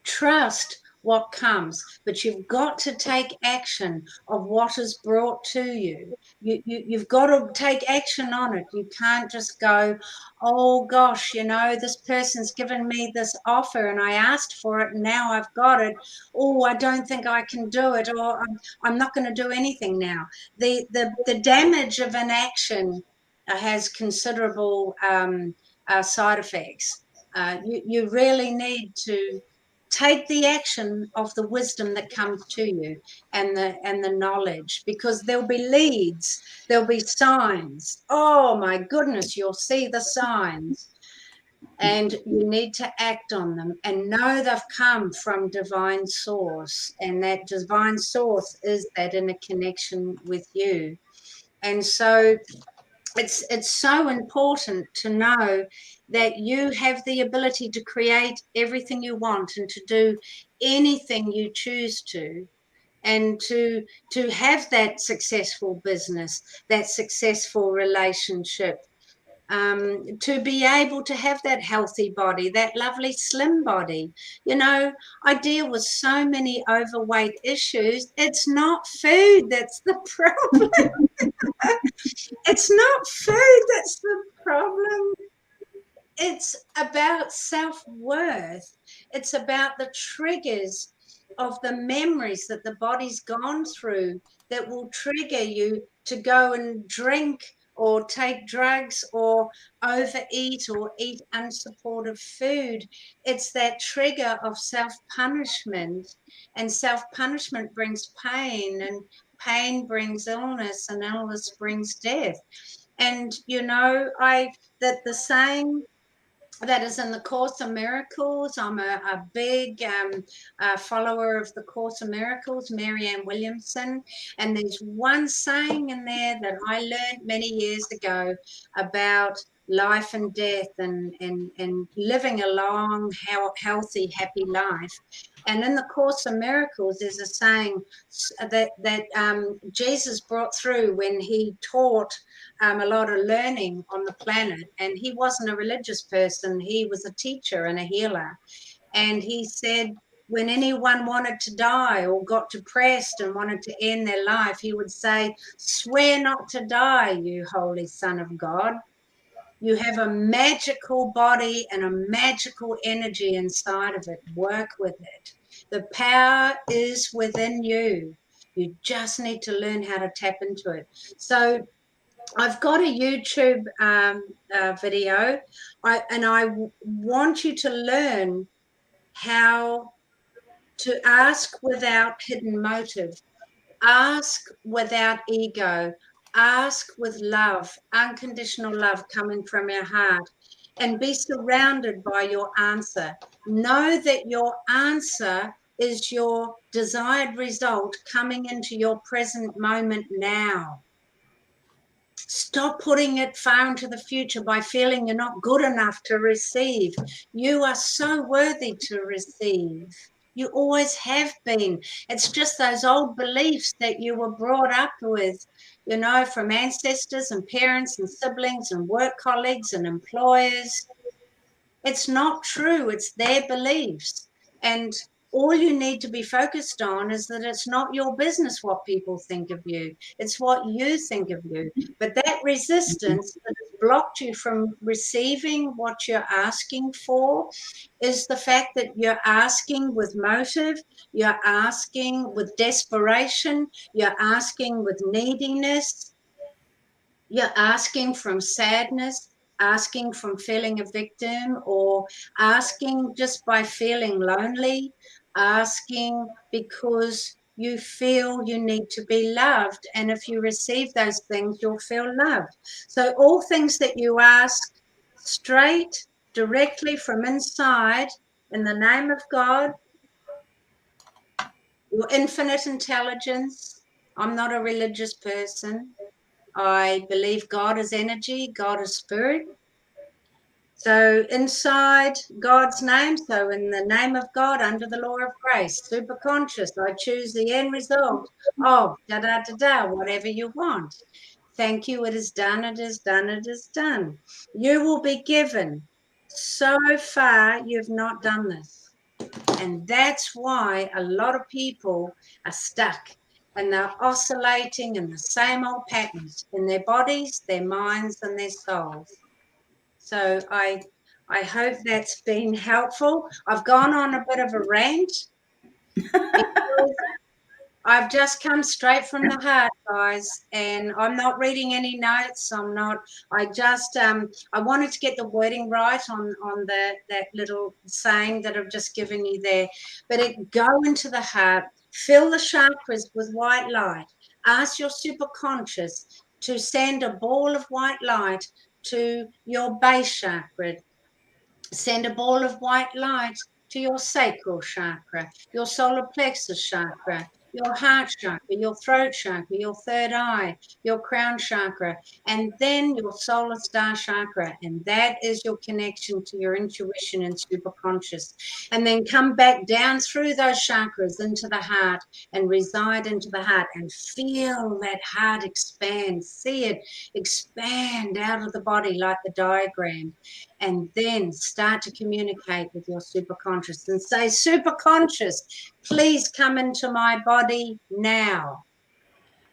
trust what comes, but you've got to take action of what is brought to you. You've got to take action on it. You can't just go, oh gosh, you know, this person's given me this offer and I asked for it and now I've got it. Oh, I don't think I can do it, or I'm not going to do anything now. The damage of inaction has considerable side effects. You really need to take the action of the wisdom that comes to you and the knowledge, because there'll be leads, there'll be signs. Oh my goodness, you'll see the signs and you need to act on them and know they've come from divine source, and that divine source is that inner connection with you. And so it's so important to know that you have the ability to create everything you want and to do anything you choose to, and to have that successful business, that successful relationship, to be able to have that healthy body, that lovely slim body. You know, I deal with so many overweight issues. It's not food that's the problem. It's not food that's the problem. It's about self-worth. It's about the triggers of the memories that the body's gone through that will trigger you to go and drink or take drugs or overeat or eat unsupportive food. It's that trigger of self-punishment, and self-punishment brings pain, and pain brings illness, and illness brings death. And you know, that the saying that is in the Course of Miracles. I'm a big follower of the Course of Miracles, Marianne Williamson. And there's one saying in there that I learned many years ago about life and death, and living a long, healthy, happy life. And in the Course of Miracles, there's a saying that Jesus brought through when he taught a lot of learning on the planet. And he wasn't a religious person. He was a teacher and a healer. And he said, when anyone wanted to die or got depressed and wanted to end their life, he would say, swear not to die, you holy son of God. You have a magical body and a magical energy inside of it. Work with it. The power is within you. You just need to learn how to tap into it. So I've got a YouTube video, and I want you to learn how to ask without hidden motive, ask without ego, ask with love, unconditional love coming from your heart, and be surrounded by your answer. Know that your answer is your desired result coming into your present moment now. Stop putting it far into the future by feeling you're not good enough to receive. You are so worthy to receive. You always have been. It's just those old beliefs that you were brought up with, you know, from ancestors and parents and siblings and work colleagues and employers. It's not true. It's their beliefs. And all you need to be focused on is that it's not your business what people think of you. It's what you think of you. But that resistance that has blocked you from receiving what you're asking for is the fact that you're asking with motive, you're asking with desperation, you're asking with neediness, you're asking from sadness, asking from feeling a victim, or asking just by feeling lonely, asking because you feel you need to be loved. And if you receive those things, you'll feel loved. So all things that you ask straight, directly from inside, in the name of God, your infinite intelligence. I'm not a religious person. I believe God is energy, God is spirit. So inside God's name, so in the name of God, under the law of grace, super conscious, I choose the end result of whatever you want. Thank you, it is done, it is done, it is done. You will be given. So far, you've not done this. And that's why a lot of people are stuck and they're oscillating in the same old patterns in their bodies, their minds, and their souls. So I hope that's been helpful. I've gone on a bit of a rant because I've just come straight from the heart, guys, and I'm not reading any notes. I just I wanted to get the wording right on that little saying that I've just given you there. But go into the heart, fill the chakras with white light. Ask your superconscious to send a ball of white light to your base chakra. Send a ball of white light to your sacral chakra, your solar plexus chakra, your heart chakra, your throat chakra, your third eye, your crown chakra, and then your solar star chakra. And that is your connection to your intuition and superconscious. And then come back down through those chakras into the heart and reside into the heart and feel that heart expand. See it expand out of the body like the diagram. And then start to communicate with your superconscious and say, superconscious, please come into my body now.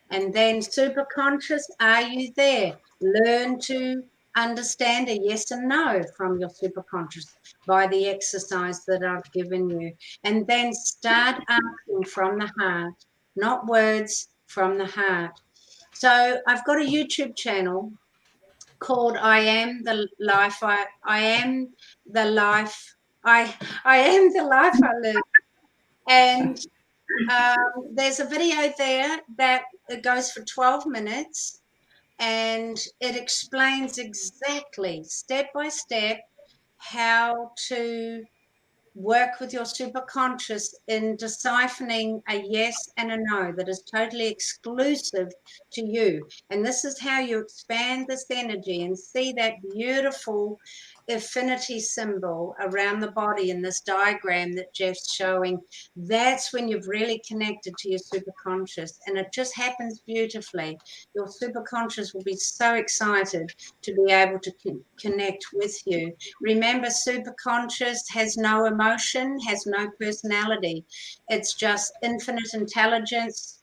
And then, superconscious, are you there? Learn to understand a yes and no from your superconscious by the exercise that I've given you. And then start asking from the heart, not words, from the heart. So I've got a YouTube channel called I Am the Life I Am the Life I Am the Life I Live. And there's a video there that it goes for 12 minutes and it explains exactly step by step how to work with your superconscious in deciphering a yes and a no that is totally exclusive to you. And this is how you expand this energy and see that beautiful affinity symbol around the body in this diagram that Jeff's showing. That's when you've really connected to your superconscious, and it just happens beautifully. Your superconscious will be so excited to be able to connect with you. Remember, superconscious has no emotion, has no personality. It's just infinite intelligence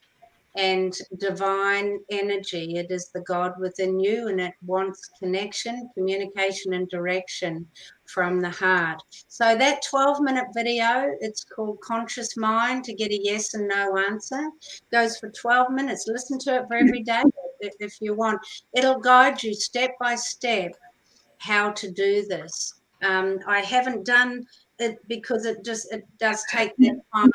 and divine energy. It is the God within you, and it wants connection, communication, and direction from the heart. So that 12-minute video, it's called Conscious Mind to get a yes and no answer, goes for 12 minutes. Listen to it for every day if you want. It'll guide you step by step how to do this. I haven't done it because it does take that time.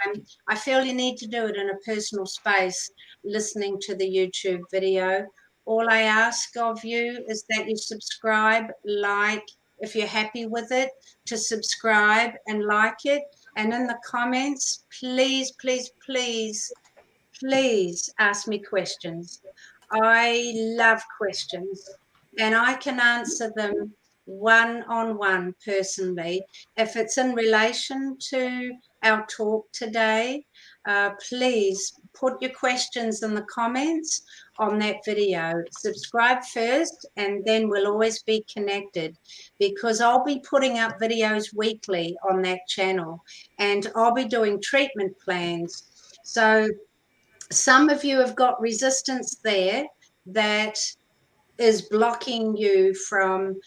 I feel you need to do it in a personal space, listening to the YouTube video. All I ask of you is that you subscribe, like, if you're happy with it, to subscribe and like it. And in the comments, please, please, please, please ask me questions. I love questions, and I can answer them one-on-one personally. If it's in relation to our talk today, please put your questions in the comments on that video. Subscribe first, and then we'll always be connected, because I'll be putting up videos weekly on that channel, and I'll be doing treatment plans. So some of you have got resistance there that is blocking you from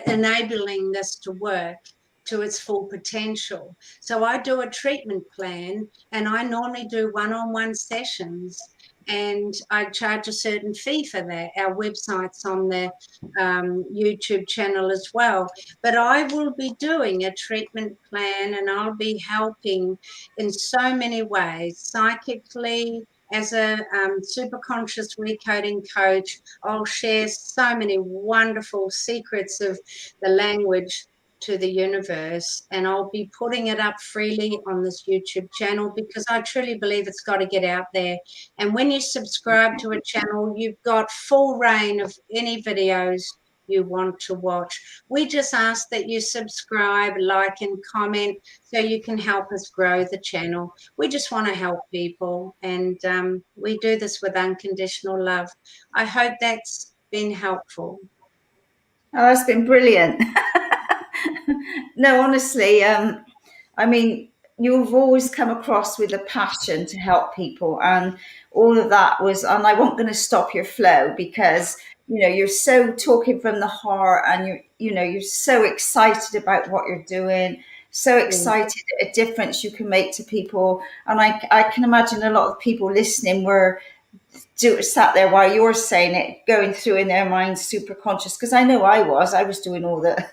enabling this to work to its full potential. So I do a treatment plan, and I normally do one-on-one sessions, and I charge a certain fee for that. Our website's on the YouTube channel as well. But I will be doing a treatment plan, and I'll be helping in so many ways, psychically, as a super conscious recoding coach. I'll share so many wonderful secrets of the language to the universe, and I'll be putting it up freely on this YouTube channel, because I truly believe it's got to get out there. And when you subscribe to a channel, you've got full reign of any videos you want to watch. We just ask that you subscribe, like, and comment so you can help us grow the channel. We just want to help people, and we do this with unconditional love. I hope that's been helpful. Oh, that's been brilliant. No, honestly, I mean, you've always come across with a passion to help people, and all of that was, and I wasn't going to stop your flow, because you're so talking from the heart, and you're so excited about what you're doing, so excited at a difference you can make to people. And I can imagine a lot of people listening were sat there while you're saying it, going through in their minds, super conscious, because I know I was doing all the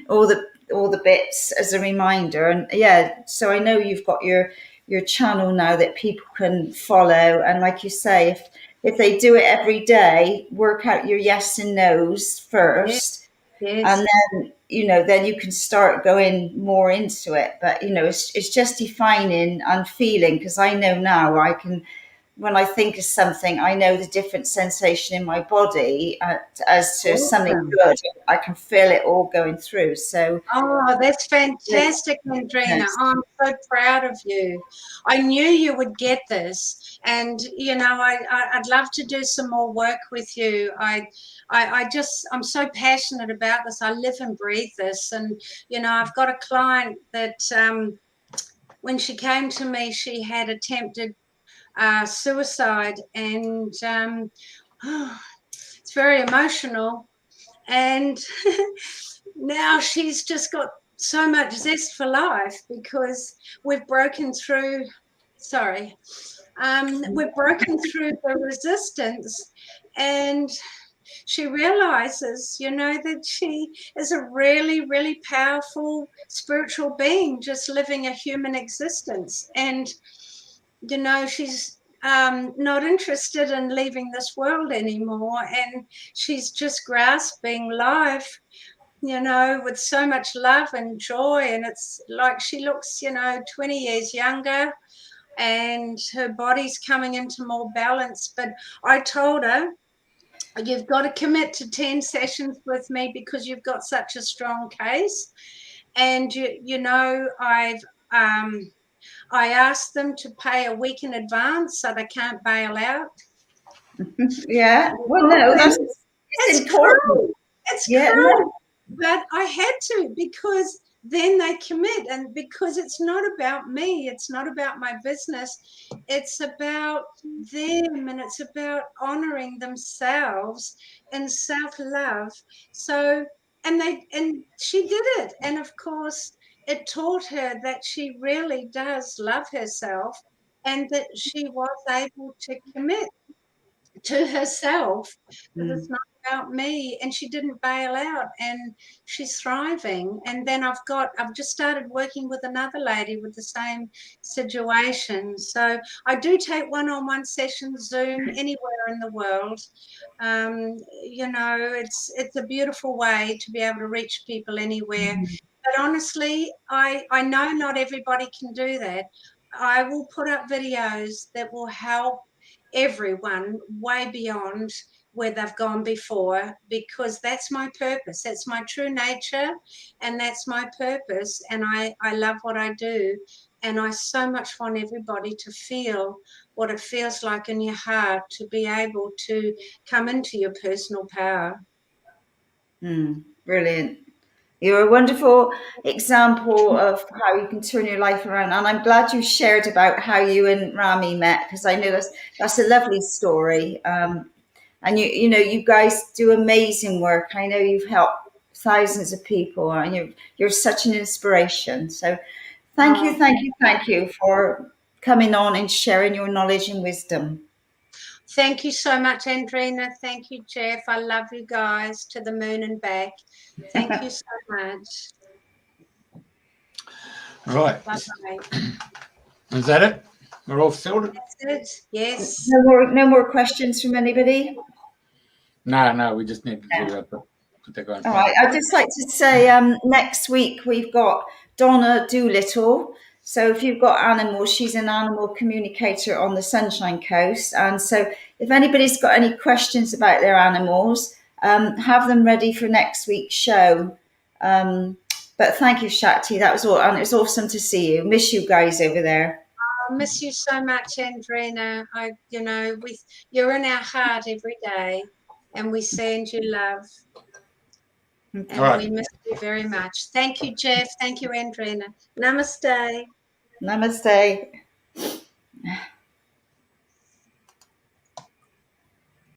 all the bits as a reminder. And yeah, so I know you've got your channel now that people can follow, and like you say, if they do it every day, work out your yes and no's first. Yes. And then then you can start going more into it. But it's just defining and feeling, because I know now I can, when I think of something, I know the different sensation in my body as to something good. I can feel it all going through. So, that's fantastic, Andrina. Yes. I'm so proud of you. I knew you would get this, and I'd love to do some more work with you. I'm so passionate about this. I live and breathe this, and I've got a client that when she came to me, she had attempted suicide, and it's very emotional, and now she's just got so much zest for life, because we've broken through the resistance, and she realizes that she is a really, really powerful spiritual being, just living a human existence. And she's not interested in leaving this world anymore, and she's just grasping life, with so much love and joy. And it's like she looks, 20 years younger, and her body's coming into more balance. But I told her, you've got to commit to 10 sessions with me, because you've got such a strong case. And I asked them to pay a week in advance so they can't bail out. Yeah, well, no, that's important. Cruel. It's cruel. But I had to, because then they commit, and because it's not about me, it's not about my business, it's about them, and it's about honoring themselves and self-love. So, and she did it, and of course it taught her that she really does love herself, and that she was able to commit to herself, because it's not about me. And she didn't bail out, and she's thriving. And then I've just started working with another lady with the same situation. So I do take one-on-one sessions, Zoom, anywhere in the world. It's a beautiful way to be able to reach people anywhere. But honestly, I know not everybody can do that. I will put up videos that will help everyone way beyond where they've gone before, because that's my purpose. That's my true nature, and that's my purpose. And I love what I do. And I so much want everybody to feel what it feels like in your heart to be able to come into your personal power. Brilliant. You're a wonderful example of how you can turn your life around. And I'm glad you shared about how you and Rami met, because I know that's a lovely story. And you know, you guys do amazing work. I know you've helped thousands of people, and you're such an inspiration. So thank you for coming on and sharing your knowledge and wisdom. Thank you so much, Andrina. Thank you, Jeff. I love you guys to the moon and back. Thank you so much. Right. Bye-bye. Is that it? We're all filled? That's it. Yes. No more questions from anybody? No, we just need to put that going. All right. I'd just like to say next week we've got Donna Doolittle. So if you've got animals, she's an animal communicator on the Sunshine Coast. And so if anybody's got any questions about their animals, have them ready for next week's show. But thank you, Shakti. That was all. And it's awesome to see you. Miss you guys over there. I miss you so much, Andrina. You're in our heart every day, and we send you love. And we miss you very much. Thank you, Jeff. Thank you, Andrina. Namaste. Namaste.